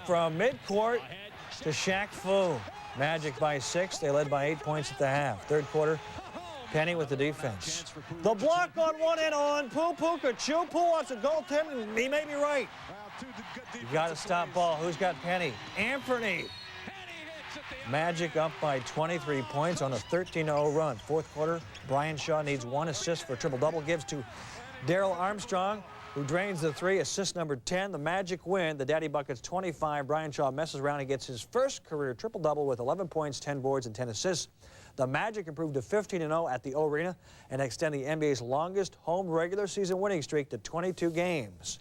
from midcourt to Shaq Fu. Magic by 6. They led by 8 points at the half. Third quarter, Penny with the defense. The block on one and on. Puka-Chu. Poo wants a goaltender. He may be right. You got to stop ball. Who's got Penny? Anthony. Magic up by 23 points on a 13-0 run. Fourth quarter, Brian Shaw needs 1 assist for a triple-double. Gives to Daryl Armstrong, who drains the 3. Assist number 10. The Magic win. The Daddy Buckets 25. Brian Shaw messes around and gets his first career triple-double with 11 points, 10 boards, and 10 assists. The Magic improved to 15-0 at the O Arena and extend the NBA's longest home regular season winning streak to 22 games.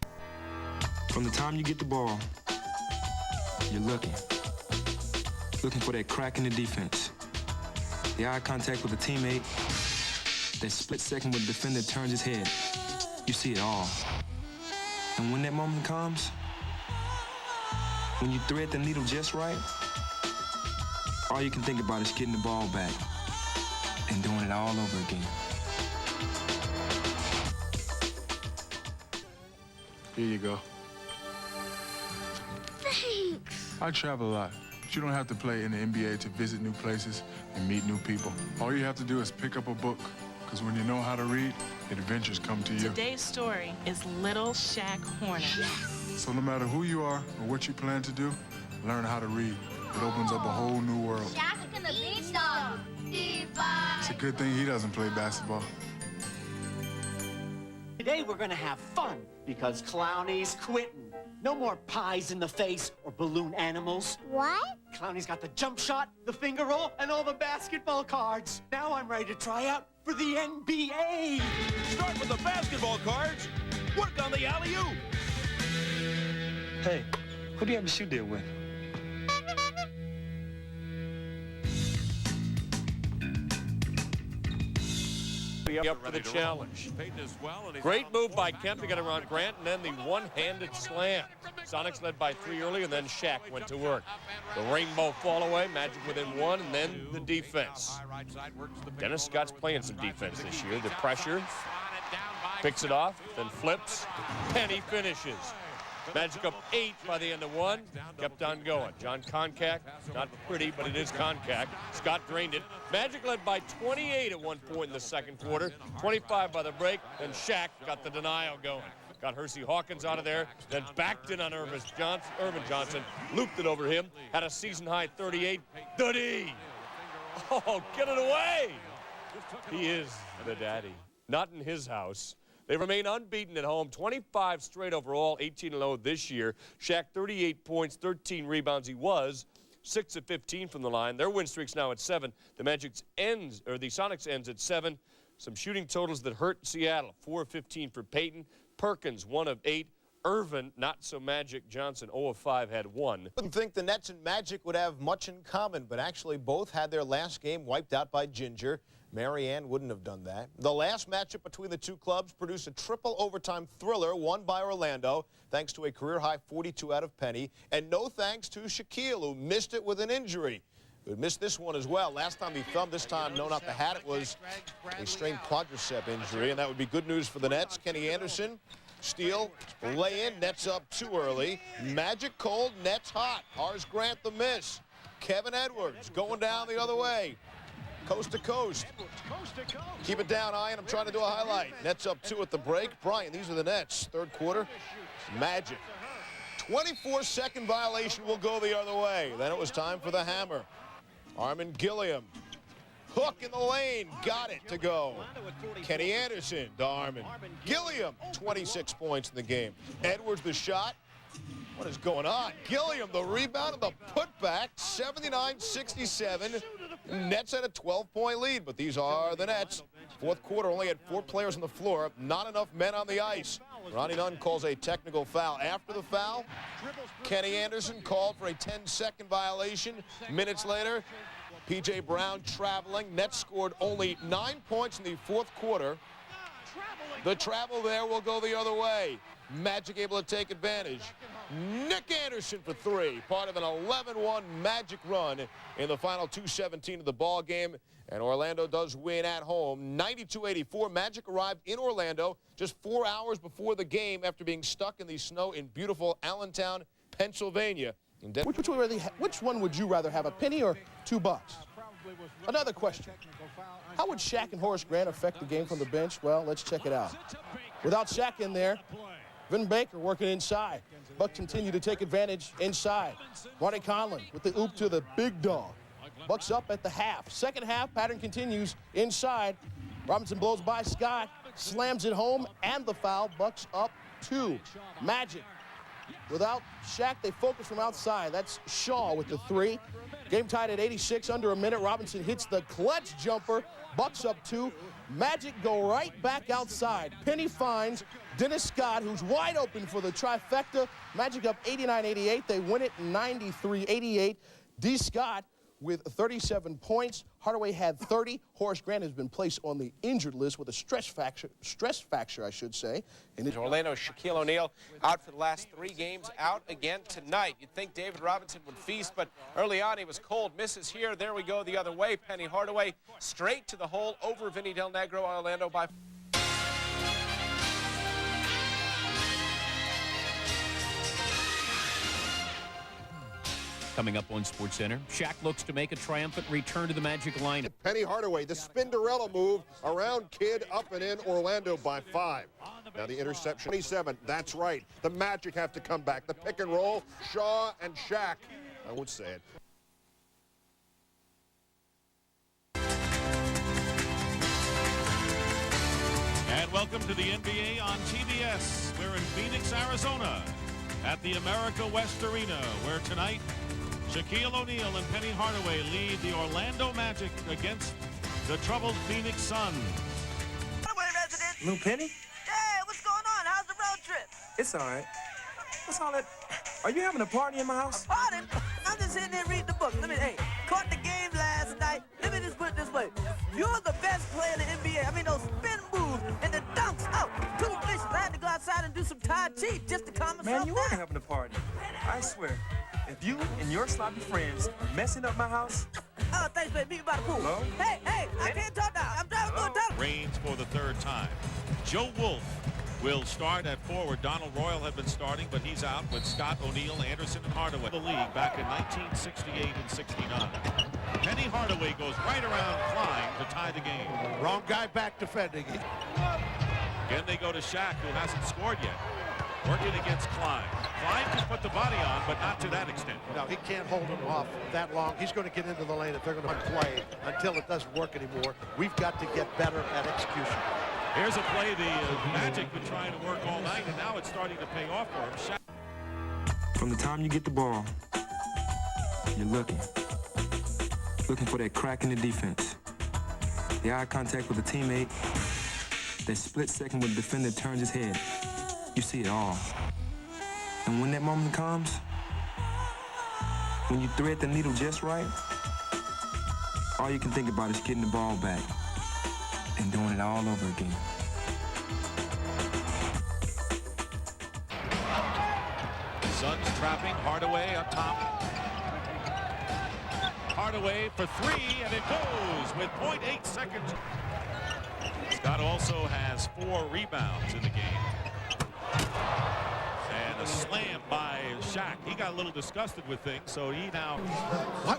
From the time you get the ball, you're looking for that crack in the defense. The eye contact with a teammate, that split second when the defender turns his head. You see it all. And when that moment comes, when you thread the needle just right, all you can think about is getting the ball back and doing it all over again. Here you go. Thanks. I travel a lot, but you don't have to play in the NBA to visit new places and meet new people. All you have to do is pick up a book, because when you know how to read, adventures come to you. Today's story is Little Shaq Horner. So no matter who you are or what you plan to do, learn how to read. It opens up a whole new world. Shaq's gonna beat them. It's a good thing he doesn't play basketball. Today we're gonna have fun because Clowney's quitting. No more pies in the face or balloon animals. What? Clowney's got the jump shot, the finger roll, and all the basketball cards. Now I'm ready to try out for the NBA. Start with the basketball cards. Work on the alley-oop. Hey, who do you have a shoe deal with? Up for the challenge. Great move by Kemp to get around Grant, and then the one-handed slam. Sonics led by 3 early, and then Shaq went to work. The rainbow fall away, Magic within 1, and then the defense. Dennis Scott's playing some defense this year. The pressure, picks it off, then flips, and he finishes. Magic up 8 by the end of 1. Kept on going. John Koncak, not pretty, but it is Koncak. Scott drained it. Magic led by 28 at one point in the second quarter. 25 by the break. Then Shaq got the denial going. Got Hersey Hawkins out of there. Then backed in on Irvin Johnson. Looped it over him. Had a season-high 38. The D. Oh, get it away. He is the daddy. Not in his house. They remain unbeaten at home, 25 straight overall, 18-0 this year. Shaq, 38 points, 13 rebounds. He was 6 of 15 from the line. Their win streak's now at 7. The Sonics ends at 7. Some shooting totals that hurt Seattle. 4 of 15 for Peyton. Perkins, 1 of 8. Irvin, not so magic. Johnson, 0 of 5, had 1. I wouldn't think the Nets and Magic would have much in common, but actually both had their last game wiped out by Ginger. Marianne wouldn't have done that. The last matchup between the two clubs produced a triple overtime thriller won by Orlando, thanks to a career-high 42 out of Penny, and no thanks to Shaquille, who missed it with an injury. Who missed this one as well. Last time he thumbed, this time, no, not the hat. It was a strained quadricep injury, and that would be good news for the Nets. Kenny Anderson, steal, lay in, Nets up too early. Magic cold, Nets hot. Horace Grant the miss. Kevin Edwards going down the other way. Coast to coast. Keep it down, Ian. I'm trying to do a highlight. Nets up 2 at the break. Brian, these are the Nets. Third quarter, Magic. 24-second violation will go the other way. Then it was time for the hammer. Armin Gilliam. Hook in the lane. Got it to go. Kenny Anderson to Armin. Gilliam, 26 points in the game. Edwards the shot. What is going on? Gilliam, the rebound and the putback, 79-67. Nets had a 12-point lead, but these are the Nets. Fourth quarter only had 4 players on the floor, not enough men on the ice. Ronnie Nunn calls a technical foul. After the foul, Kenny Anderson called for a 10-second violation. Minutes later, P.J. Brown traveling. Nets scored only 9 points in the fourth quarter. The travel there will go the other way. Magic able to take advantage. Nick Anderson for 3, part of an 11-1 Magic run in the final 2:17 of the ball game. And Orlando does win at home, 92-84. Magic arrived in Orlando just 4 hours before the game after being stuck in the snow in beautiful Allentown, Pennsylvania. Which one would you rather have, a penny or $2? Another question. How would Shaq and Horace Grant affect the game from the bench? Well, let's check it out. Without Shaq in there, Vin Baker working inside. Bucks continue to take advantage inside. Ronnie Conlon with the oop to the big dog. Bucks up at the half. Second half, pattern continues inside. Robinson blows by Scott, slams it home, and the foul. Bucks up 2. Magic. Without Shaq, they focus from outside. That's Shaw with the 3. Game tied at 86, under a minute. Robinson hits the clutch jumper. Bucks up 2. Magic go right back outside. Penny finds Dennis Scott, who's wide open for the trifecta. Magic up 89-88. They win it 93-88. D. Scott with 37 points. Hardaway had 30. Horace Grant has been placed on the injured list with a stress fracture, I should say. And Orlando's Shaquille O'Neal out for the last 3 games, out again tonight. You'd think David Robinson would feast, but early on he was cold. Misses here. There we go the other way. Penny Hardaway straight to the hole over Vinny Del Negro. Orlando by... Coming up on SportsCenter, Shaq looks to make a triumphant return to the Magic lineup. Penny Hardaway, the Spinderella move around Kidd, up and in, Orlando by 5. Now the interception, 27, that's right. The Magic have to come back. The pick and roll, Shaw and Shaq, I would say it. And welcome to the NBA on TBS. We're in Phoenix, Arizona, at the America West Arena, where tonight Shaquille O'Neal and Penny Hardaway lead the Orlando Magic against the troubled Phoenix Suns. Hardaway resident. Lou Penny? Hey, what's going on? How's the road trip? It's all right. What's all that? Are you having a party in my house? A party? I'm just sitting there reading the book. Caught the game last night. Let me just put it this way. You're the best player in the NBA. I mean, those spin moves and the dunks. Oh, 2 delicious. I had to go outside and do some Tai Chi just to calm myself down. Man, you are having a party. I swear. If you and your sloppy friends are messing up my house... Oh, thanks, baby. Meet me by the pool. Hello? Hey, I can't talk now. I'm driving through a tunnel. Reigns for the 3rd time. Joe Wolf will start at forward. Donald Royal had been starting, but he's out with Scott, O'Neal, Anderson, and Hardaway. The league back in 1968 and 69. Penny Hardaway goes right around Klein to tie the game. Wrong guy back defending. Again, they go to Shaq, who hasn't scored yet. Working against Klein. Klein can put the body on, but not to that extent. No, he can't hold him off that long. He's going to get into the lane if they're going to play until it doesn't work anymore. We've got to get better at execution. Here's a play the Magic been trying to work all night, and now it's starting to pay off for him. Shaq. From the time you get the ball, you're looking for that crack in the defense. The eye contact with a teammate, that split second when the defender turns his head. You see it all. And when that moment comes, when you thread the needle just right, all you can think about is getting the ball back and doing it all over again. Suns trapping Hardaway up top. Hardaway for 3, and it goes with 0.8 seconds. Scott also has 4 rebounds in the game. And a slam by Shaq. He got a little disgusted with things, so he now...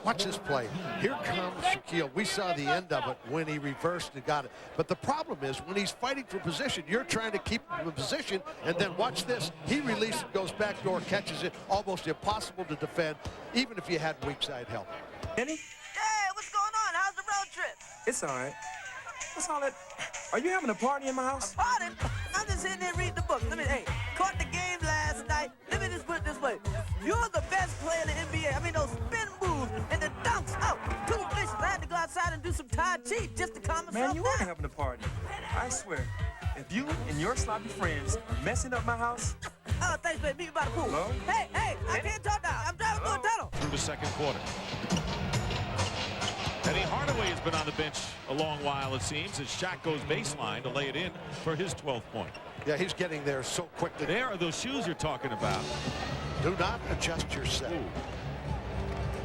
Watch this play. Here comes Shaquille. We saw the end of it when he reversed and got it. But the problem is when he's fighting for position, you're trying to keep him in position, and then watch this. He releases, goes back door, catches it. Almost impossible to defend, even if you had weak side help. Penny? Hey, what's going on? How's the road trip? It's all right. What's all that? Are you having a party in my house? A party? I'm just sitting there reading the book. Caught the game last night. Let me just put it this way. You're the best player in the NBA. I mean, those spin moves and the dunks. Oh, 2 delicious. I had to go outside and do some Tai Chi just to calm myself down. Man, you are having a party. I swear. If you and your sloppy friends are messing up my house... Oh, thanks, baby. Meet me by the pool. Hello? Hey, I can't talk now. I'm driving through a tunnel. Through the 2nd quarter. Penny Hardaway has been on the bench a long while, it seems, as Shaq goes baseline to lay it in for his 12th point. Yeah, he's getting there so quickly. There are those shoes you're talking about. Do not adjust your set. Ooh.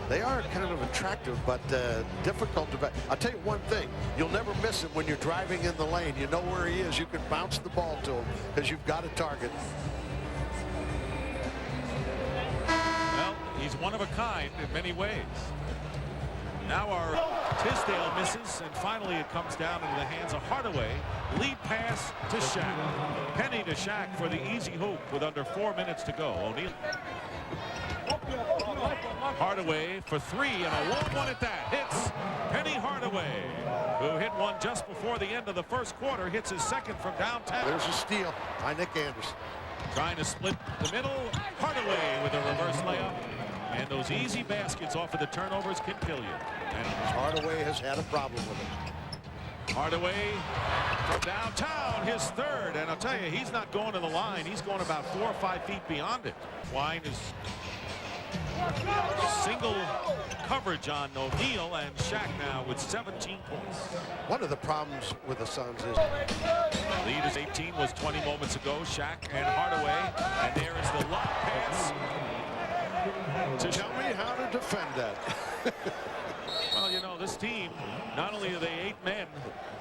They are kind of attractive, but difficult to... I'll tell you one thing. You'll never miss him when you're driving in the lane. You know where he is. You can bounce the ball to him because you've got a target. Well, he's one of a kind in many ways. Now our Tisdale misses, and finally it comes down into the hands of Hardaway. Lead pass to Shaq. Penny to Shaq for the easy hoop with under 4 minutes to go. O'Neal. Hardaway for three, and a long one at that. Hits Penny Hardaway, who hit one just before the end of the first quarter. Hits his second from downtown. There's a steal by Nick Anderson. Trying to split the middle. Hardaway with a reverse layup. And those easy baskets off of the turnovers can kill you. And Hardaway has had a problem with it. Hardaway from downtown, his third. And I'll tell you, he's not going to the line. He's going about 4 or 5 feet beyond it. Twine is single coverage on O'Neal, and Shaq now with 17 points. One of the problems with the Suns is lead is 18, was 20 moments ago. Shaq and Hardaway, and there is the lob pass. Tell me how to defend that. Well, you know, this team, not only are they 8 men,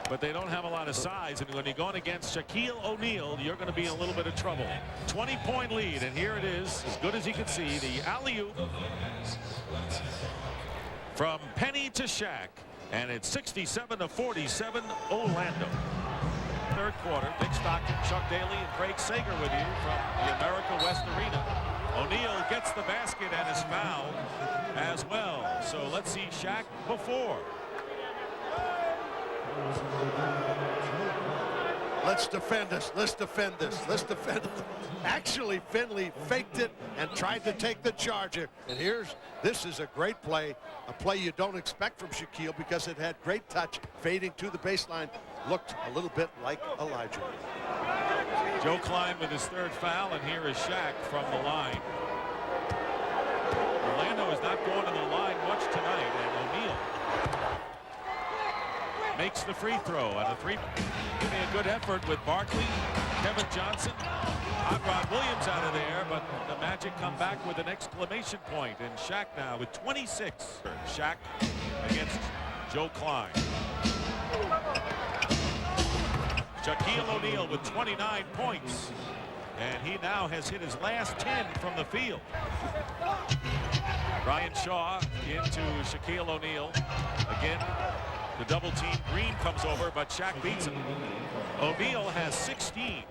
but they don't have a lot of size. And when you're going against Shaquille O'Neal, you're going to be in a little bit of trouble. 20-point lead, and here it is, as good as you can see, the alley-oop from Penny to Shaq. And it's 67-47, Orlando. Third quarter, Dick Stockton, Chuck Daly, and Craig Sager with you from the America West Arena. O'Neal gets the basket and is fouled as well. So let's see Shaq before. Let's defend this. Let's defend this. Let's defend it. Actually, Finley faked it and tried to take the charger. And this is a great play, a play you don't expect from Shaquille because it had great touch, fading to the baseline. Looked a little bit like Elijah. Joe Klein with his third foul, and here is Shaq from the line. Orlando is not going to the line much tonight, and O'Neal makes the free throw on a three. Giving a good effort with Barkley, Kevin Johnson, Hot Rod Williams out of there, but the Magic come back with an exclamation point, and Shaq now with 26. Shaq against Joe Klein. Shaquille O'Neal with 29 points, and he now has hit his last 10 from the field. Ryan Shaw into Shaquille O'Neal. Again, the double team. Green comes over, but Shaq beats him. O'Neal has 16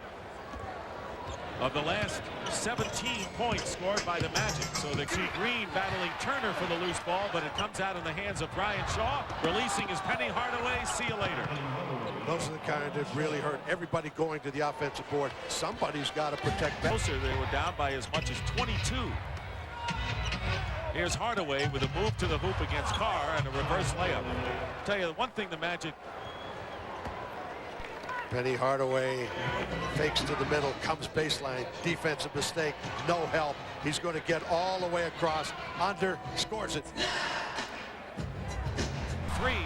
of the last 17 points scored by the Magic. So they see Green battling Turner for the loose ball, but it comes out in the hands of Ryan Shaw. Releasing his Penny Hardaway. See you later. Those are the kind that really hurt. Everybody going to the offensive board. Somebody's got to protect that. Closer, they were down by as much as 22. Here's Hardaway with a move to the hoop against Carr and a reverse layup. I'll tell you the one thing the Magic. Penny Hardaway fakes to the middle, comes baseline, defensive mistake, no help. He's going to get all the way across, under, scores it. Three.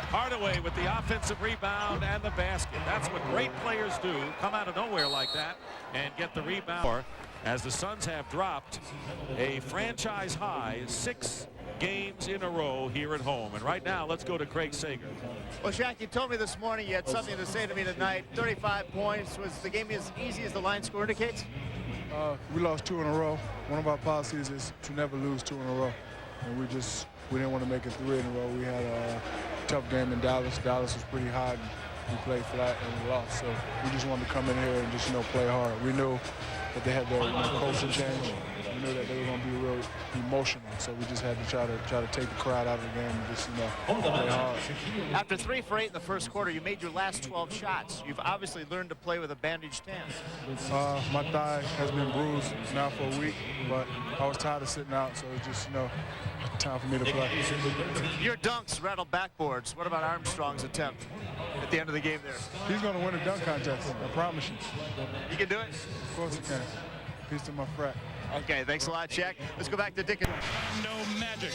Hardaway with the offensive rebound and the basket. That's what great players do, come out of nowhere like that and get the rebound. As the Suns have dropped a franchise high 6 games in a row here at home. And right now, let's go to Craig Sager. Well, Shaq, you told me this morning you had something to say to me tonight. 35 points. Was the game as easy as the line score indicates? We lost 2 in a row. One of our policies is to never lose 2 in a row. And we didn't want to make it 3 in a row. We had a tough game in Dallas. Dallas was pretty hot. We played flat and we lost. So we just wanted to come in here and just, play hard. We knew that they had their coaching change. We knew that they were going to be real emotional. So we just had to try to take the crowd out of the game and just, play hard. After 3 for 8 in the first quarter, you made your last 12 shots. You've obviously learned to play with a bandaged hand. My thigh has been bruised now for a week, but I was tired of sitting out, so it's just, time for me to play. Your dunks rattled backboards. What about Armstrong's attempt at the end of the game there? He's going to win a dunk contest, I promise you. You can do it? Of course he can. Peace to my frat. Okay, thanks a lot, Shaq. Let's go back to Dick. No Magic.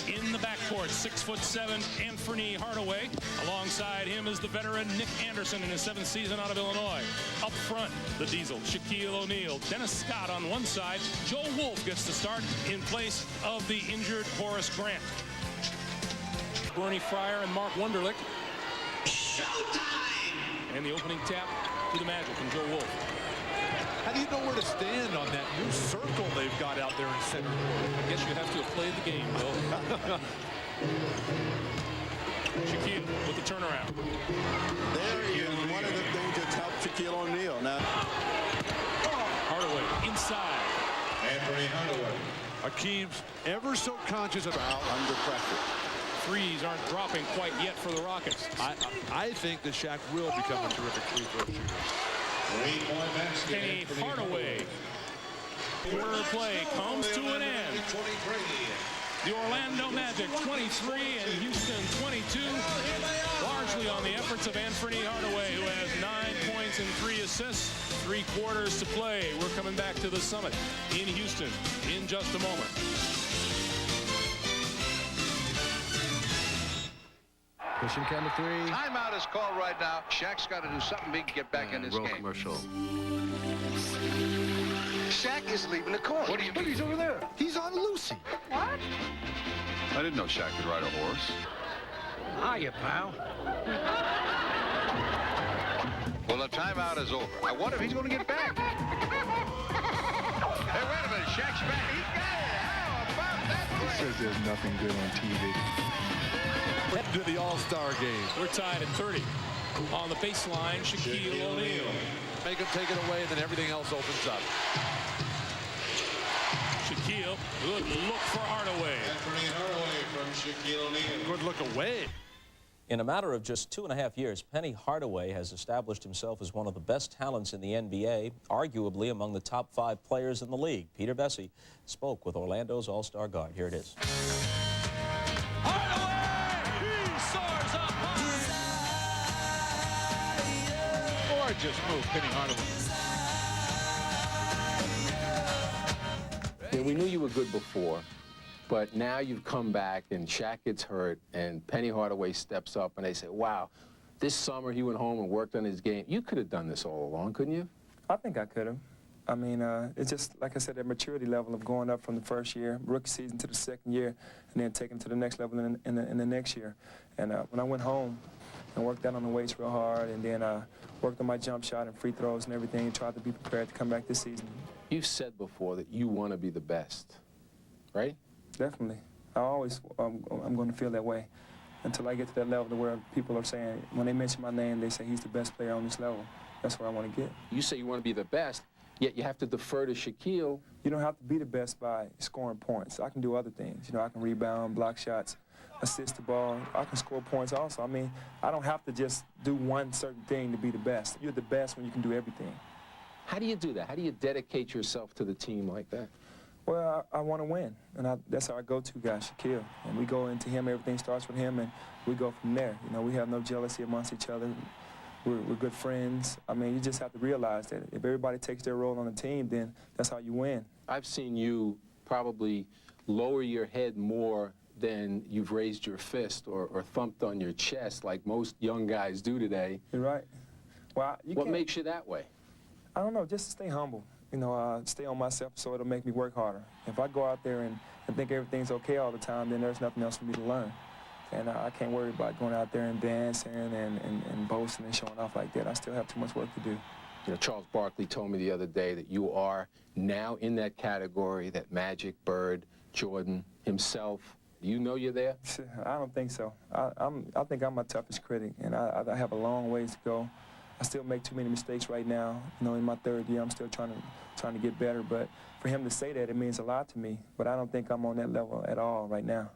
In the backcourt, 6'7", Anthony Hardaway. Alongside him is the veteran Nick Anderson in his 7th season out of Illinois. Up front, the Diesel, Shaquille O'Neal. Dennis Scott on one side. Joe Wolf gets the start in place of the injured Horace Grant. Bernie Fryer and Mark Wunderlich. Showtime! And the opening tap to the Magic and Joe Wolf. How do you know where to stand on that new circle they've got out there in center court? I guess you have to have played the game, Bill. Shaquille with the turnaround. There he is, one of the things that's helped Shaquille O'Neal. Now, Hardaway inside. Anthony Hardaway. Hakeem's ever so conscious of under pressure. Threes aren't dropping quite yet for the Rockets. I think that Shaq will become a terrific free throw shooter. Penny Hardaway. Quarter play comes to an end. The Orlando Magic 23 and Houston 22, largely on the efforts of Anthony Hardaway, who has 9 points and 3 assists, 3 quarters to play. We're coming back to the Summit in Houston in just a moment. Pushing camera 3. Timeout is called right now. Shaq's got to do something big to get back in this game. Commercial. Shaq is leaving the court. What do you mean? He's over there. He's on Lucy. What? I didn't know Shaq could ride a horse. Hiya, pal. Well, the timeout is over. I wonder if he's going to get back. Hey, wait a minute. Shaq's back. He got it. How about that? It says there's nothing good on TV. To the All-Star game. We're tied at 30. On the baseline, Shaquille O'Neal. Make him take it away, and then everything else opens up. Shaquille, good look for Hardaway. Anthony Hardaway from Shaquille O'Neal. Good look away. In a matter of just 2.5 years, Penny Hardaway has established himself as one of the best talents in the NBA, arguably among the top 5 players in the league. Peter Bessie spoke with Orlando's All-Star guard. Here it is. Gorgeous move, Penny Hardaway. Yeah, we knew you were good before, but now you've come back and Shaq gets hurt and Penny Hardaway steps up and they say, wow, this summer he went home and worked on his game. You could have done this all along, couldn't you? I think I could have. I mean, it's just, like I said, that maturity level of going up from the first year, rookie season to the second year, and then taking it to the next level in the next year. And when I went home and worked out on the weights real hard and then worked on my jump shot and free throws and everything and tried to be prepared to come back this season. You've said before that you want to be the best, right? Definitely. I'm going to feel that way until I get to that level where people are saying, when they mention my name, they say he's the best player on this level. That's where I want to get. You say you want to be the best, yet you have to defer to Shaquille. You don't have to be the best by scoring points. I can do other things. You know, I can rebound, block shots, assist the ball. I can score points also. I mean, I don't have to just do one certain thing to be the best. You're the best when you can do everything. How do you do that? How do you dedicate yourself to the team like that? Well, I want to win, and that's our go-to guy, Shaquille. And we go into him, everything starts with him, and we go from there. You know, we have no jealousy amongst each other. We're good friends. I mean, you just have to realize that if everybody takes their role on the team, then that's how you win. I've seen you probably lower your head more than you've raised your fist or thumped on your chest like most young guys do today. You're right. Well, what makes you that way? I don't know, just stay humble. You know, stay on myself so it'll make me work harder. If I go out there and think everything's okay all the time, then there's nothing else for me to learn. And I can't worry about going out there and dancing and boasting and showing off like that. I still have too much work to do. You know, Charles Barkley told me the other day that you are now in that category that Magic, Bird, Jordan, himself. Do you know you're there? I don't think so. I think I'm my toughest critic, and I have a long ways to go. I still make too many mistakes right now. You know, in my 3rd year, I'm still trying to get better. But for him to say that, it means a lot to me. But I don't think I'm on that level at all right now.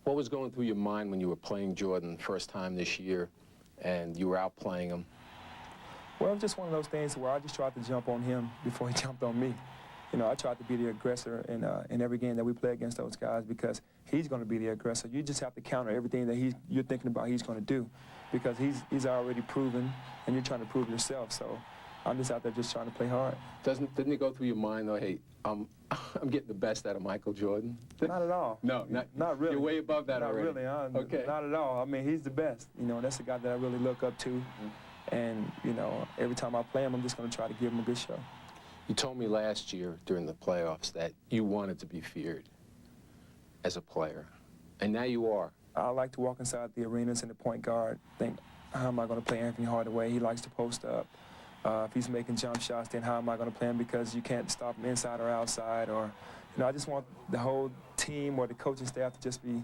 What was going through your mind when you were playing Jordan first time this year and you were out playing him? Well, it was just one of those things where I just tried to jump on him before he jumped on me. You know, I tried to be the aggressor in every game that we play against those guys because he's going to be the aggressor. You just have to counter everything that you're thinking about he's going to do because he's already proven and you're trying to prove yourself. So I'm just out there just trying to play hard. Didn't it go through your mind, though, hey, I'm getting the best out of Michael Jordan? Not at all. No, not really. You're way above that already. Not really. Okay. Not at all. I mean, he's the best. You know, that's the guy that I really look up to. Mm-hmm. And, you know, every time I play him, I'm just going to try to give him a good show. You told me last year during the playoffs that you wanted to be feared as a player, and now you are. I like to walk inside the arenas and the point guard, think, how am I going to play Anthony Hardaway? He likes to post up. If he's making jump shots, then how am I going to play him? Because you can't stop him inside or outside. Or, I just want the whole team or the coaching staff to just be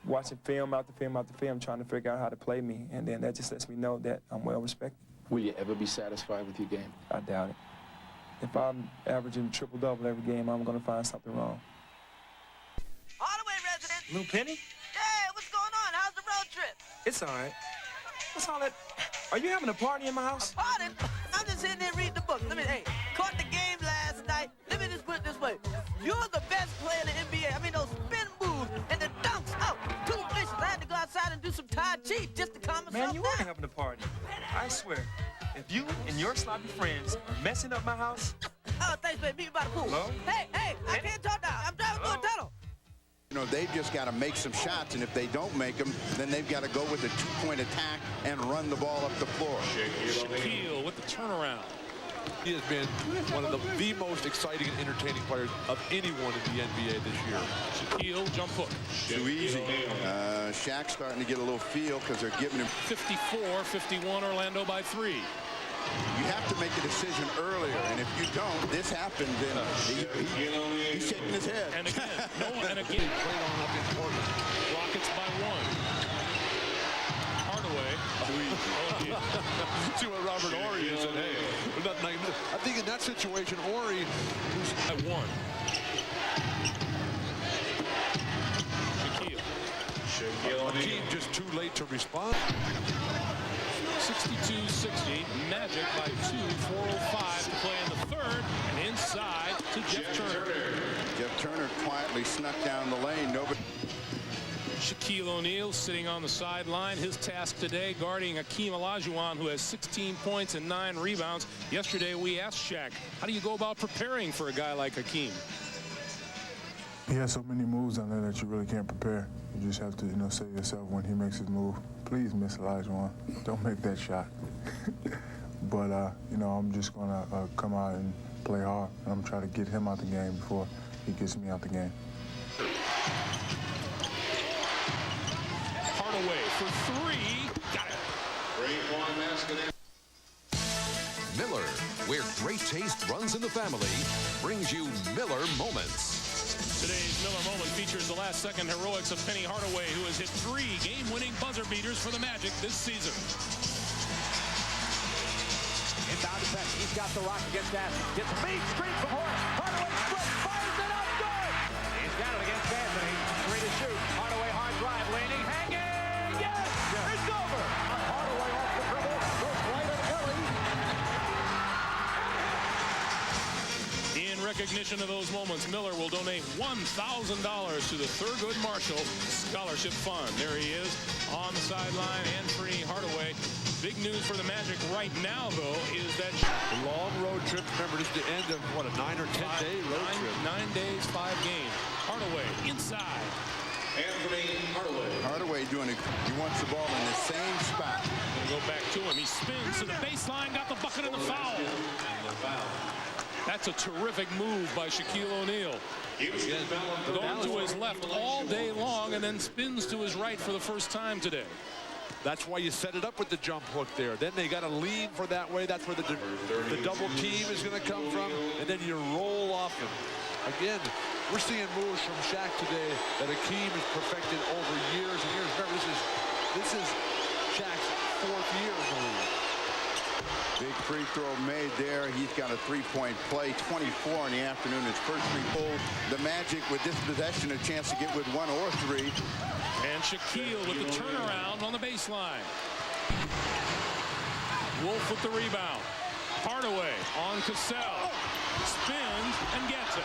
watching film after film after film, trying to figure out how to play me. And then that just lets me know that I'm well respected. Will you ever be satisfied with your game? I doubt it. If I'm averaging triple-double every game, I'm going to find something wrong. Hardaway resident. Lou Penny? Hey, what's going on? How's the road trip? It's all right. What's all that? Are you having a party in my house? A party? I'm just sitting there reading the book. Caught the game last night. Let me just put it this way. You're the best player in the NBA. I mean, those spin moves and the dunks. Oh, too delicious. I had to go outside and do some Tai Chi just to calm myself down. Man, you are having a party. I swear. If you and your sloppy friends are messing up my house... Oh, thanks, baby. Meet me by the pool. Hello? Hey, I can't talk now. I'm driving through a tunnel. They've just got to make some shots, and if they don't make them, then they've got to go with a two-point attack and run the ball up the floor. Shaquille with the turnaround. He has been one of the most exciting and entertaining players of anyone in the NBA this year. Shaquille, jump hook. Too easy. Shaq's starting to get a little feel because they're giving him 54-51, Orlando by 3. You have to make a decision earlier, and if you don't, this happens, then he's shaking his head. And again, Rockets by 1. Hardaway. See what Robert Horry is, and hey, I think in that situation, Horry who's at 1. Shaquille. Team just too late to respond. 62-60, Magic by 2, 4:05 to play in the third, and inside to Jeff Turner. Jeff Turner quietly snuck down the lane. Nobody. Shaquille O'Neal sitting on the sideline. His task today guarding Hakeem Olajuwon, who has 16 points and 9 rebounds. Yesterday we asked Shaq, how do you go about preparing for a guy like Hakeem? He has so many moves on there that you really can't prepare. You just have to, say to yourself when he makes his move, please miss Olajuwon. Don't make that shot. But, I'm just going to come out and play hard. And I'm trying to get him out the game before he gets me out the game. Hardaway for 3. Got it. Three-point basket. Miller, where great taste runs in the family, brings you Miller Moments. Today's Miller Moment features the last-second heroics of Penny Hardaway, who has hit 3 game-winning buzzer beaters for the Magic this season. Inbound to Penny. He's got the rock against Anthony. Gets a beat screen from Horace. Hardaway split, fires it up, good! He's got it against Anthony. 3 to shoot. Hardaway hard drive, leaning, hanging. Yes! It's over. Hardaway off the dribble. Goes right at Ellie. In recognition of those moments, Miller will donate $1,000 to the Thurgood Marshall Scholarship Fund. There he is on the sideline, Anthony Hardaway. Big news for the Magic right now, though, is that a long road trip. Remember, this is the end of, what, a 9 or 10-day road trip. 9 days, 5 games. Hardaway inside. Anthony Hardaway. Hardaway he wants the ball in the same spot. Gonna go back to him. He spins to the baseline, got the bucket and the foul. That's a terrific move by Shaquille O'Neal. Going to his left all day long and then spins to his right for the first time today. That's why you set it up with the jump hook there. Then they got to lean for that way. That's where the double team is going to come from. And then you roll off him. Again, we're seeing moves from Shaq today that Hakeem has perfected over years and years. Remember, this is Shaq's 4th year in the league. Big free throw made there. He's got a 3-point play. 24 in the afternoon. His first 3 pulled. The Magic with this possession a chance to get with 1 or 3. And Shaquille with the turnaround on the baseline. Wolf with the rebound. Hardaway on Cassell. Spins and gets it.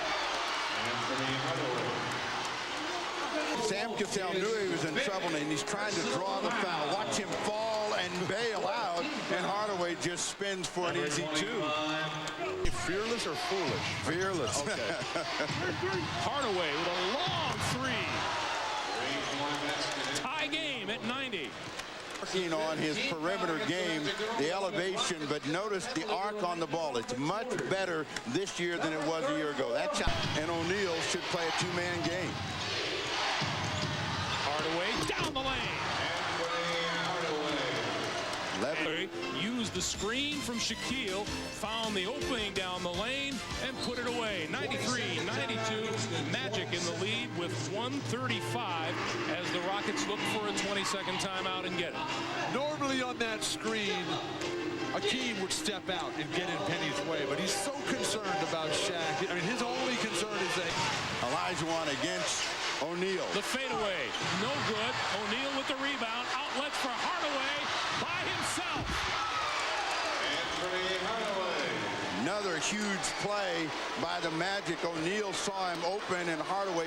Sam Cassell knew he was in trouble, and he's trying to draw the foul. Watch him fall and bail out, and Hardaway just spins for an easy 2. Fearless or foolish? Fearless. Okay. Hardaway with a long 3. Tie game at 90. Working on his perimeter game, the elevation, but notice the arc on the ball. It's much better this year than it was a year ago. That shot, and O'Neal should play a 2-man game. Hardaway down the lane. Used the screen from Shaquille, found the opening down the lane, and put it away. 93-92, Magic in the lead with 1:35 as the Rockets look for a 20-second timeout and get it. Normally on that screen, Akeem would step out and get in Penny's way, but he's so concerned about Shaq. I mean, his only concern is that Olajuwon against O'Neal. The fadeaway, no good. O'Neal with the rebound. Outlets for Hardaway by himself. Another huge play by the Magic. O'Neal saw him open, and Hardaway.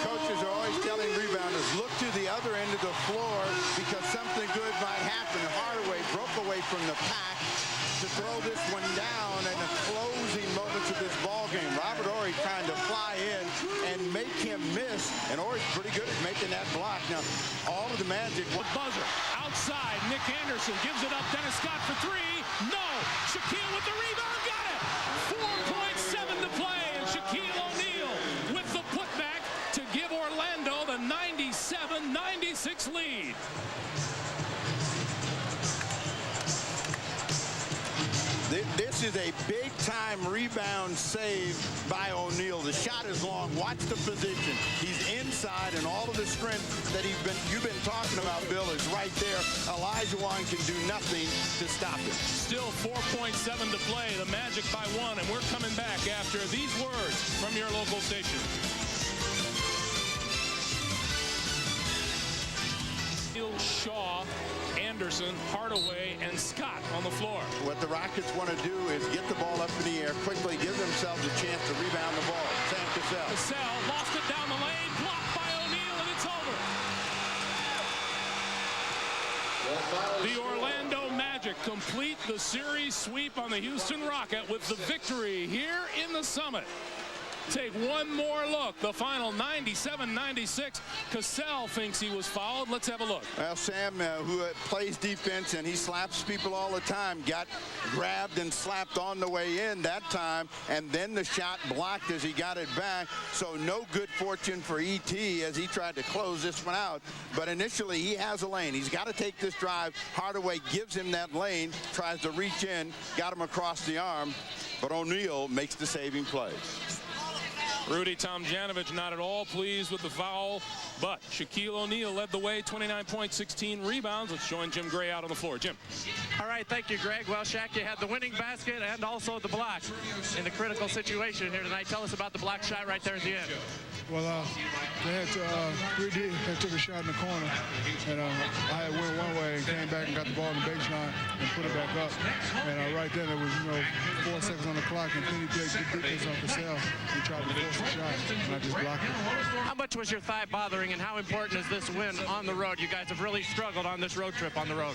Coaches are always telling rebounders, look to the other end of the floor because something good might happen. Hardaway broke away from the pack to throw this one down in the closing moments of this ball game. Robert Horry trying to fly in and make him miss, and Horry's pretty good at making that block. Now, all of the Magic. Buzzer outside. Nick Anderson gives it up. Dennis Scott for three. No. Shaquille with the rebound. Got it. 4.7 to play, and Shaquille O'Neal with the putback to give Orlando the 97-96 lead. This is a big-time rebound save by O'Neal. The shot is long. Watch the position. He's inside, and all of the strength that you've been talking about, Bill, is right there. Olajuwon can do nothing to stop it. Still 4.7 to play. The Magic by 1, and we're coming back after these words from your local station. Shaw, Anderson, Hardaway, and Scott on the floor. What the Rockets want to do is get the ball up in the air quickly, give themselves a chance to rebound the ball. Sam Cassell. Cassell lost it down the lane, blocked by O'Neal, and it's over. The Orlando Magic complete the series sweep on the Houston Rocket with the victory here in the Summit. Take one more look. The final 97-96. Cassell thinks he was fouled. Let's have a look. Well, Sam, who plays defense and he slaps people all the time, got grabbed and slapped on the way in that time, and then the shot blocked as he got it back. So no good fortune for E.T. as he tried to close this one out. But initially, he has a lane. He's got to take this drive. Hardaway gives him that lane, tries to reach in, got him across the arm, but O'Neal makes the saving play. Rudy Tomjanovich not at all pleased with the foul, but Shaquille O'Neal led the way, 29 points, 16 rebounds. Let's join Jim Gray out on the floor. Jim. All right, thank you, Greg. Well, Shaq, you had the winning basket and also the block in the critical situation here tonight. Tell us about the block shot right there at the end. Well, they had 3D. They took a shot in the corner, and I had went one way and came back and got the ball in the baseline and put it back up. And right then, it was 4 seconds on the clock, and Penny played good defense on Cassell. He tried to force a shot, and I just blocked it. How much was your thigh bothering, and how important is this win on the road? You guys have really struggled on this road trip on the road.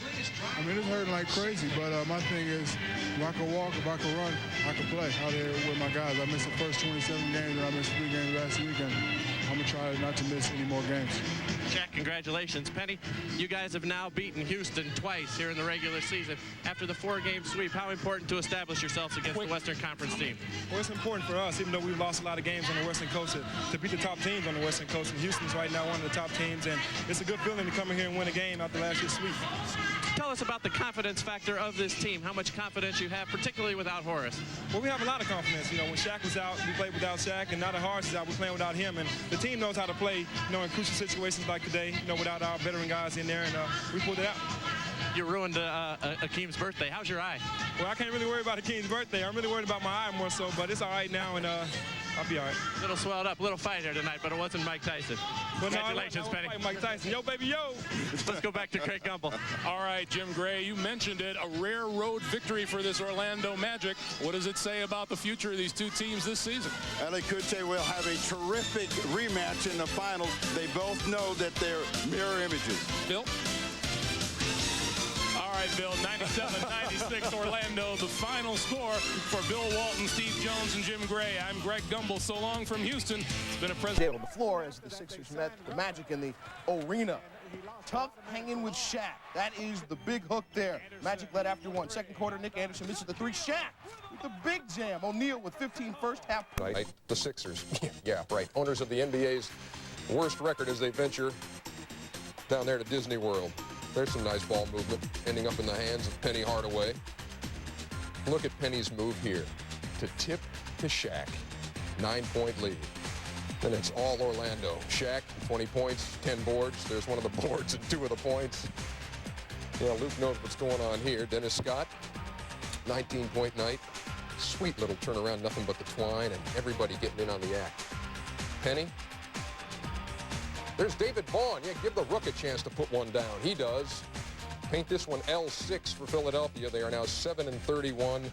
I mean, it's hurting like crazy, but my thing is, if I can walk, if I can run, I can play out here with my guys. I missed the first 27 games, and I missed 3 games last weekend. I'm going to try not to miss any more games. Jack, congratulations. Penny, you guys have now beaten Houston twice here in the regular season. After the 4-game sweep, how important to establish yourselves against the Western Conference team? Well, it's important for us, even though we've lost a lot of games on the Western Coast, to beat the top teams on the Western Coast. And Houston's right now one of the top teams, and it's a good feeling to come in here and win a game after last year's sweep. Tell us about the confidence factor of this team, how much confidence you have, particularly without Horace. Well, we have a lot of confidence. When Shaq was out, we played without Shaq, and now that Horace is out, we're playing without him. And the team knows how to play, in crucial situations like today, without our veteran guys in there, and we pulled it out. You ruined Akeem's birthday. How's your eye? Well, I can't really worry about Akeem's birthday. I'm really worried about my eye more so, but it's all right now, and I'll be all right. A little swelled up, a little fight here tonight, but it wasn't Mike Tyson. Congratulations, Penny. Mike Tyson. Yo, baby, yo. Let's go back to Craig Gumbel. All right, Jim Gray, you mentioned it, a rare road victory for this Orlando Magic. What does it say about the future of these two teams this season? Well, they could say we'll have a terrific rematch in the finals. They both know that they're mirror images. Bill? All right, Bill, 97-96 Orlando, the final score for Bill Walton, Steve Jones, and Jim Gray. I'm Greg Gumbel. So long from Houston. It's been a president. On the floor as the Sixers met the Magic in the arena. Tough hanging with Shaq. That is the big hook there. Magic led after 1. Second quarter, Nick Anderson misses the 3. Shaq with the big jam. O'Neal with 15 first half. Right, the Sixers. Yeah, right. Owners of the NBA's worst record as they venture down there to Disney World. There's some nice ball movement ending up in the hands of Penny Hardaway. Look at Penny's move here to tip to Shaq. 9-point lead. And it's all Orlando. Shaq, 20 points, 10 boards. There's one of the boards and 2 of the points. Yeah, Luke knows what's going on here. Dennis Scott, 19-point night. Sweet little turnaround, nothing but the twine, and everybody getting in on the act. Penny. There's David Vaughn. Yeah, give the Rook a chance to put one down. He does. Paint this one L6 for Philadelphia. They are now 7-31.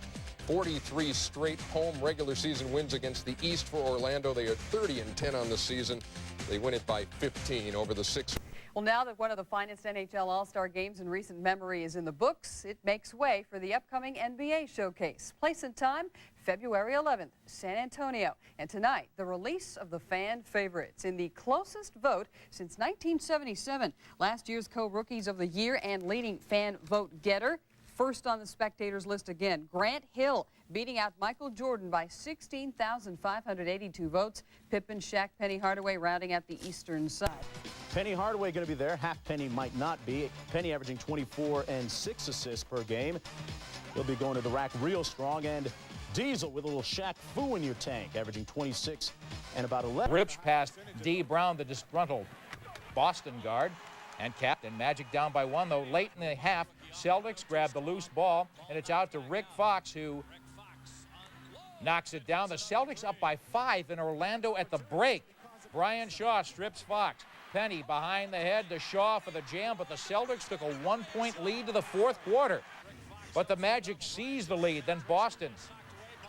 43 straight home regular season wins against the East for Orlando. They are 30-10 on the season. They win it by 15 over the Sixers. Well, now that one of the finest NHL All-Star games in recent memory is in the books, it makes way for the upcoming NBA showcase. Place and time, February 11th, San Antonio. And tonight, the release of the fan favorites in the closest vote since 1977. Last year's co-rookies of the year and leading fan vote getter. First on the spectators list again, Grant Hill beating out Michael Jordan by 16,582 votes. Pippen, Shaq, Penny Hardaway rounding out the eastern side. Penny Hardaway going to be there. Half Penny might not be. Penny averaging 24 and 6 assists per game. He'll be going to the rack real strong. And Diesel with a little Shaq Fu in your tank, averaging 26 and about 11. Rips past D. Brown, the disgruntled Boston guard, and captain. Magic down by 1, though. Late in the half, Celtics grab the loose ball, and it's out to Rick Fox, who knocks it down. The Celtics up by 5 in Orlando at the break. Brian Shaw strips Fox. Penny behind the head to Shaw for the jam, but the Celtics took a 1-point lead to the fourth quarter. But the Magic seized the lead. Then Boston.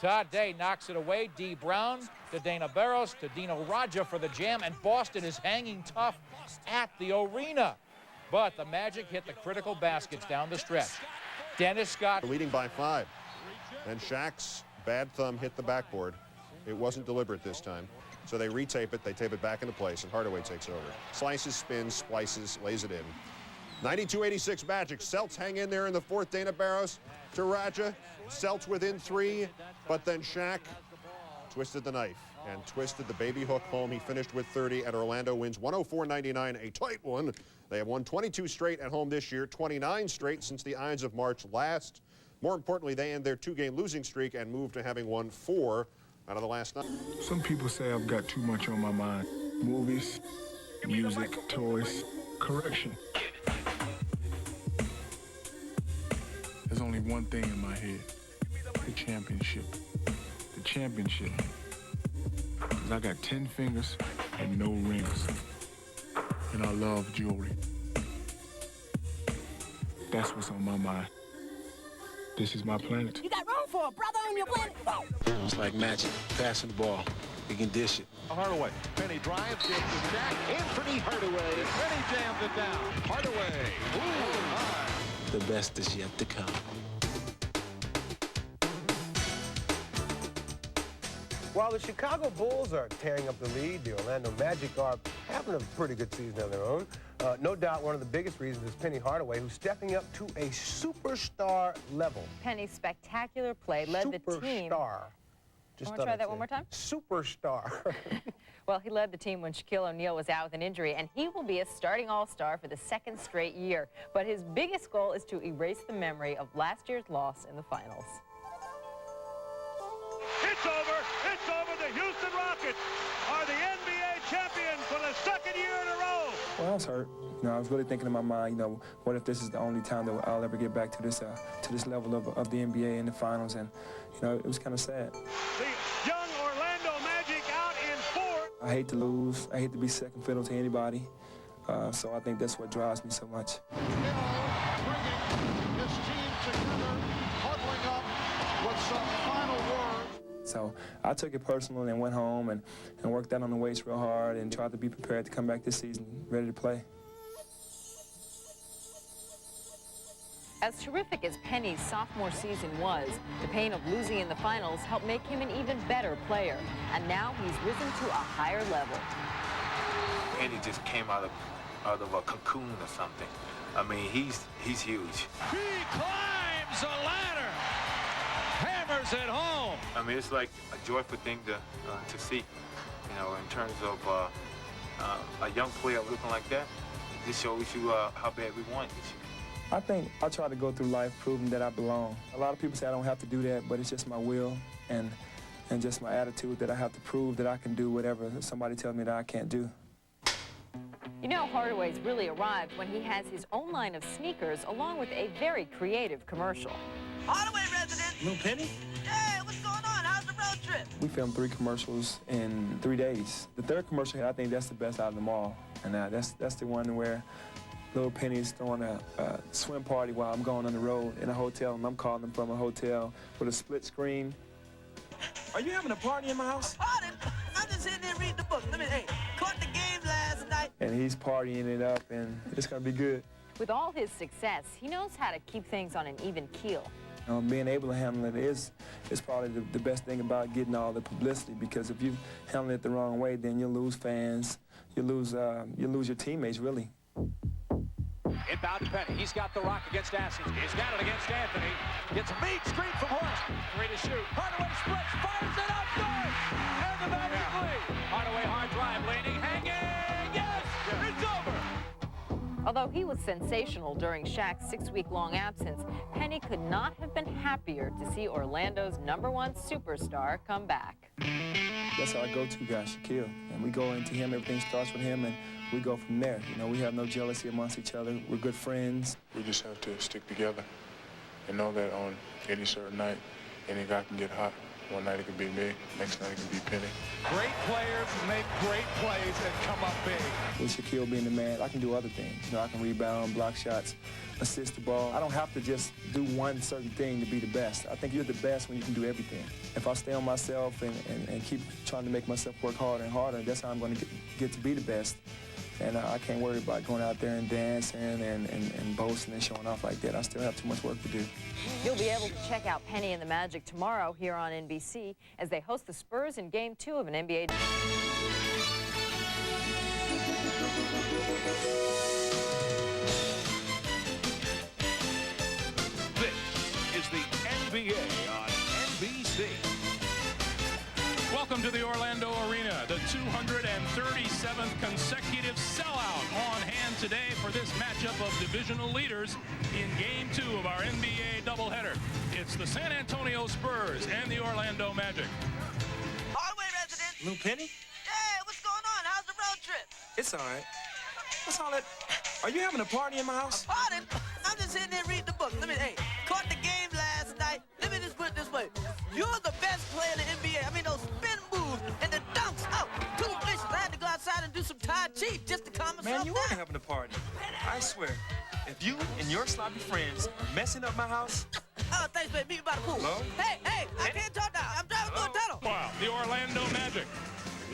Todd Day knocks it away. D. Brown to Dana Barros to Dino Radja for the jam, and Boston is hanging tough at the arena. But the Magic hit the critical baskets down the stretch. Dennis Scott leading by 5. And Shaq's bad thumb hit the backboard. It wasn't deliberate this time. So they retape it, they tape it back into place, and Hardaway takes over. Slices, spins, splices, lays it in. 92-86 Magic. Celts hang in there in the fourth. Dana Barros to Radja. Celts within 3, but then Shaq twisted the knife and twisted the baby hook home. He finished with 30, and Orlando wins 104-99, a tight one. They have won 22 straight at home this year, 29 straight since the Ides of March last. More importantly, they end their 2-game losing streak and move to having won 4 out of the last 9. Some people say I've got too much on my mind. Movies, music, toys, correction. There's only one thing in my head. The championship. The championship. 'Cause I got 10 fingers and no rings. And I love jewelry. That's what's on my mind. This is my planet. You got room for a brother on your planet? It's like magic. Passing the ball. He can dish it. Hardaway. Penny drives, gives to Shaq. Anthony Hardaway. Penny jams it down. Hardaway. Ooh, my. The best is yet to come. While the Chicago Bulls are tearing up the lead, the Orlando Magic are having a pretty good season of their own. No doubt one of the biggest reasons is Penny Hardaway, who's stepping up to a superstar level. Penny's spectacular play led the team. Superstar. Want to try that one more time? Superstar. Well, he led the team when Shaquille O'Neal was out with an injury, and he will be a starting all-star for the 2nd straight year. But his biggest goal is to erase the memory of last year's loss in the finals. It's over. It's over. The Houston Rockets are the NBA champions for the 2nd year in a row. Well, I was hurt. I was really thinking in my mind, what if this is the only time that I'll ever get back to this level of the NBA in the finals? And, it was kind of sad. The young Orlando Magic out in 4. I hate to lose. I hate to be second fiddle to anybody. So I think that's what drives me so much. Bringing his team together, huddling up with some final words. So I took it personal and went home and worked out on the weights real hard and tried to be prepared to come back this season ready to play. As terrific as Penny's sophomore season was, the pain of losing in the finals helped make him an even better player. And now he's risen to a higher level. Penny just came out of a cocoon or something. I mean, he's huge. He climbs a ladder. Hammers it home. I mean, it's like a joyful thing to see, in terms of a young player looking like that. just shows you how bad we want this year. I think I try to go through life proving that I belong. A lot of people say I don't have to do that, but it's just my will and just my attitude that I have to prove that I can do whatever somebody tells me that I can't do. You know, Hardaway's really arrived when he has his own line of sneakers along with a very creative commercial. Hardaway resident. Lil Penny? Hey, what's going on? How's the road trip? We filmed 3 commercials in 3 days. The 3rd commercial, I think that's the best out of them all. And that's the one where Lil Penny's throwing a swim party while I'm going on the road in a hotel, and I'm calling them from a hotel with a split screen. Are you having a party in my house? Party? I'm just sitting there reading the book. Hey, caught the game last night. And he's partying it up, and it's going to be good. With all his success, he knows how to keep things on an even keel. Being able to handle it is probably the best thing about getting all the publicity, because if you handle it the wrong way, then you'll lose fans, you lose your teammates, really. Inbound to Penny. He's got the rock against Assis. He's got it against Anthony. Gets a beat. Screen from Horace. 3 to shoot. Hardaway splits. Fires it up. Good. And the Magic lead. Hardaway hard drive. Leaning. Hanging. Yes. It's over. Although he was sensational during Shaq's 6-week-long absence, Penny could not have been happier to see Orlando's #1 superstar come back. That's our go-to guy, Shaquille. And we go into him, everything starts with him, and we go from there. You know, we have no jealousy amongst each other. We're good friends. We just have to stick together and know that on any certain night, any guy can get hot. One night it could be me, next night it could be Penny. Great players make great plays and come up big. With Shaquille being the man, I can do other things. You know, I can rebound, block shots, assist the ball. I don't have to just do one certain thing to be the best. I think you're the best when you can do everything. If I stay on myself and keep trying to make myself work harder and harder, that's how I'm going to get to be the best. And I can't worry about going out there and dancing and boasting and showing off like that. I still have too much work to do. You'll be able to check out Penny and the Magic tomorrow here on NBC as they host the Spurs in Game 2 of an NBA. This is the NBA on NBC. Welcome to the Orlando Arena, the 237th consecutive sellout on hand today for this matchup of divisional leaders in Game 2 of our NBA doubleheader. It's the San Antonio Spurs and the Orlando Magic. Hardaway resident. Lil Penny? Hey, what's going on? How's the road trip? It's all right. What's all that? Are you having a party in my house? A party? I'm just sitting there reading the book. Hey, caught the game last night. Let me just put it this way. You're the best player in the NBA. I mean, those spin moves and the dunks. Oh, too delicious. I had to go outside and do some Tai Chi just to calm myself down. Man, you are having a party. I swear, if you and your sloppy friends are messing up my house... Oh, thanks, baby. Meet me by the pool. Hello? Hey, I can't talk now. I'm driving through a tunnel. Wow, the Orlando Magic.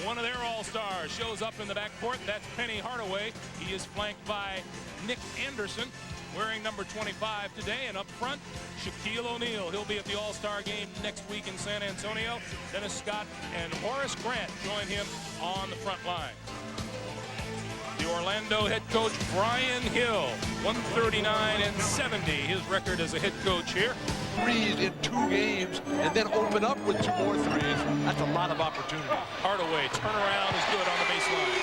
One of their all-stars shows up in the backcourt. That's Penny Hardaway. He is flanked by Nick Anderson, wearing number 25 today. And up front, Shaquille O'Neal. He'll be at the All-Star game next week in San Antonio. Dennis Scott and Horace Grant join him on the front line. The Orlando head coach, Brian Hill, 139-70. His record as a head coach here. Threes in 2 games and then open up with 2 more threes. That's a lot of opportunity. Hardaway, turnaround is good on the baseline.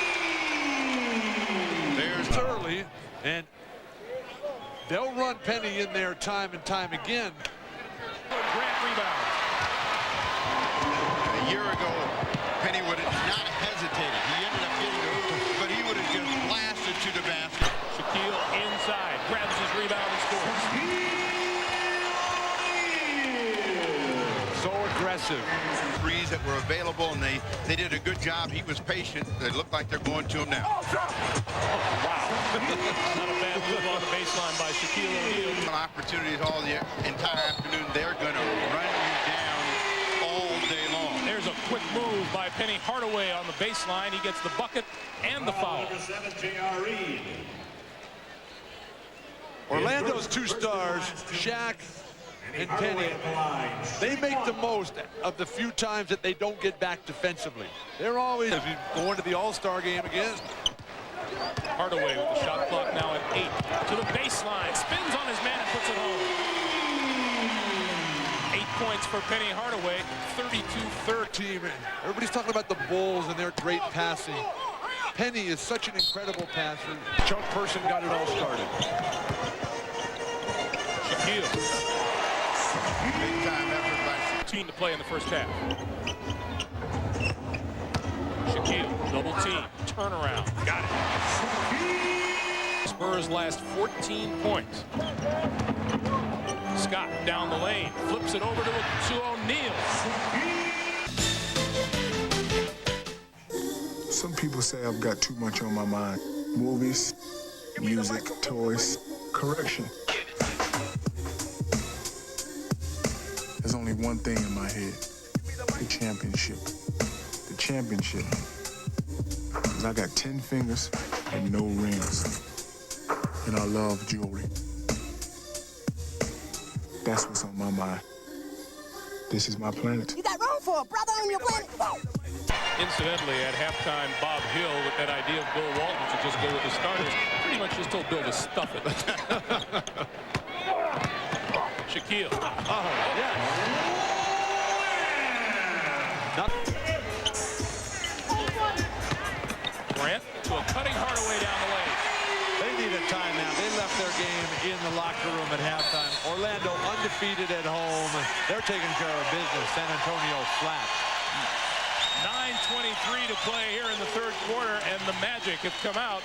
There's early, and they'll run Penny in there time and time again. Grant rebound. A year ago, Penny would have not hesitated. He ended up getting it, but he would have just blasted to the basket. Shaquille inside, grabs his rebound and scores. So aggressive. Threes that were available, and they did a good job. He was patient. They look like they're going to him now. Wow. Not a bad move on the baseline by Shaquille O'Neal. Opportunities all the entire afternoon. They're going to run you down all day long. There's a quick move by Penny Hardaway on the baseline. He gets the bucket and the foul. Orlando's 2 stars, Shaq and Penny, they make the most of the few times that they don't get back defensively. They're always going to the All-Star game again. Hardaway with the shot clock now at 8. To the baseline, spins on his man and puts it home. 8 points for Penny Hardaway, 32-13. Everybody's talking about the Bulls and their great passing. Penny is such an incredible passer. Chuck Person got it all started. Shaquille. Big time effort by 15 to play in the first half. Shaquille, double team, turnaround, got it. Spurs last 14 points. Scott down the lane, flips it over to O'Neal. Some people say I've got too much on my mind. Movies, music, toys, correction. There's only one thing in my head. The championship. The championship. 'Cause I got 10 fingers and no rings. And I love jewelry. That's what's on my mind. This is my planet. You got room for a brother on your planet? Incidentally, at halftime, Bob Hill, with that idea of Bill Walton to just go with the starters, pretty much just told Bill to stuff it. Shaquille. Oh, yes. Grant to a cutting Hardaway down the lane. They need a timeout. They left their game in the locker room at halftime. Orlando undefeated at home. They're taking care of business. San Antonio flat. 9:23 to play here in the third quarter, and the Magic have come out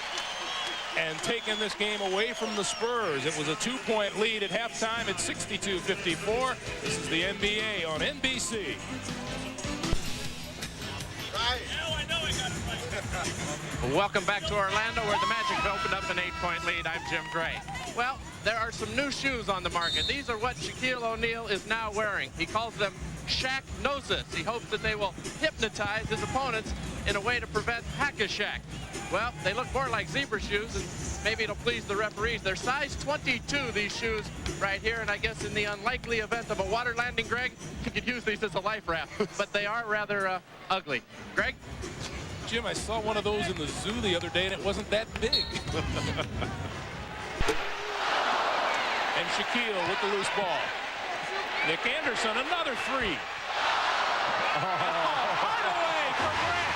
and taken this game away from the Spurs. It was a 2-point lead at halftime at 62-54. This is the NBA on NBC. Welcome back to Orlando, where the Magic have opened up an 8-point lead. I'm Jim Gray. Well, there are some new shoes on the market. These are what Shaquille O'Neal is now wearing. He calls them Shaq-Gnosis. He hopes that they will hypnotize his opponents in a way to prevent hack-a-Shaq. Well, they look more like zebra shoes, and maybe it'll please the referees. They're size 22, these shoes right here, and I guess in the unlikely event of a water landing, Greg, you could use these as a life raft, but they are rather ugly. Greg? Jim, I saw one of those in the zoo the other day, and it wasn't that big. And Shaquille with the loose ball. Nick Anderson, another three. Hardaway for Grant.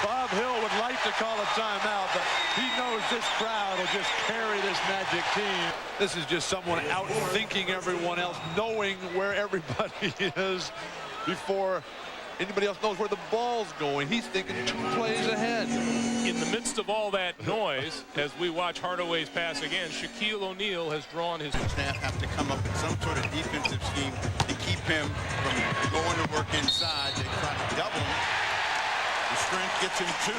Bob Hill would like to call a timeout, but he knows this crowd will just carry this Magic team. This is just someone out-thinking everyone else, knowing where everybody is before anybody else knows where the ball's going. He's thinking 2 plays ahead. In the midst of all that noise, as we watch Hardaway's pass again, Shaquille O'Neal has drawn his... Staff have to come up with some sort of defensive scheme to keep him from going to work inside. They try to double him. The strength gets him 2.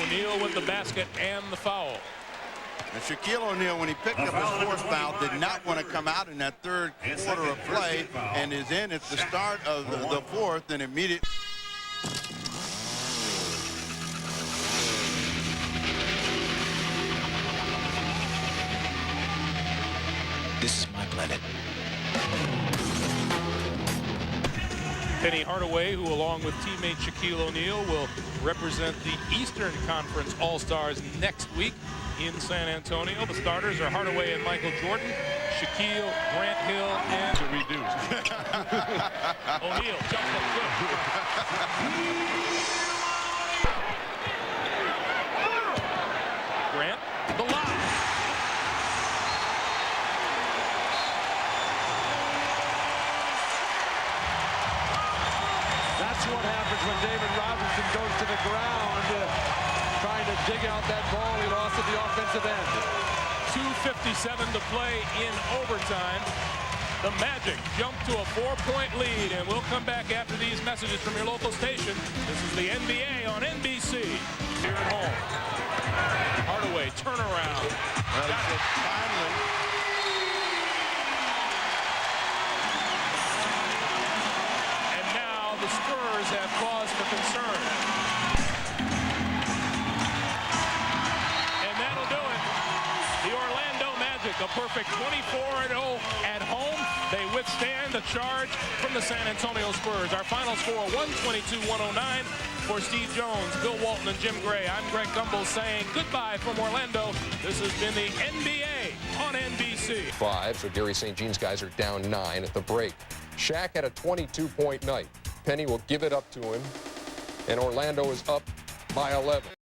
O'Neal with the basket and the foul. And Shaquille O'Neal, when he picked up his 4th foul, did not want to come out in that third quarter of play, and is in at the start of the 4th and immediately. This is my planet. Penny Hardaway, who along with teammate Shaquille O'Neal will represent the Eastern Conference All-Stars next week in San Antonio. The starters are Hardaway and Michael Jordan, Shaquille, Grant Hill, and... To reduce. O'Neal, jump up good. Grant, the lob. That's what happens when David Robinson goes to the ground trying to dig out that ball he lost at the offensive end. 2:57 to play in overtime. The Magic jump to a 4-point lead, and we'll come back after these messages from your local station. This is the NBA on NBC here at home. Hardaway, turnaround. Finally. And now the Spurs have cause for concern. And that'll do it. The Orlando Magic, a perfect 24-0 at home. They withstand the charge from the San Antonio Spurs. Our final score, 122-109 for Steve Jones, Bill Walton, and Jim Gray. I'm Greg Gumbel saying goodbye from Orlando. This has been the NBA on NBC. 5, so Gary St. Jean's guys are down 9 at the break. Shaq had a 22-point night. Penny will give it up to him, and Orlando is up by 11.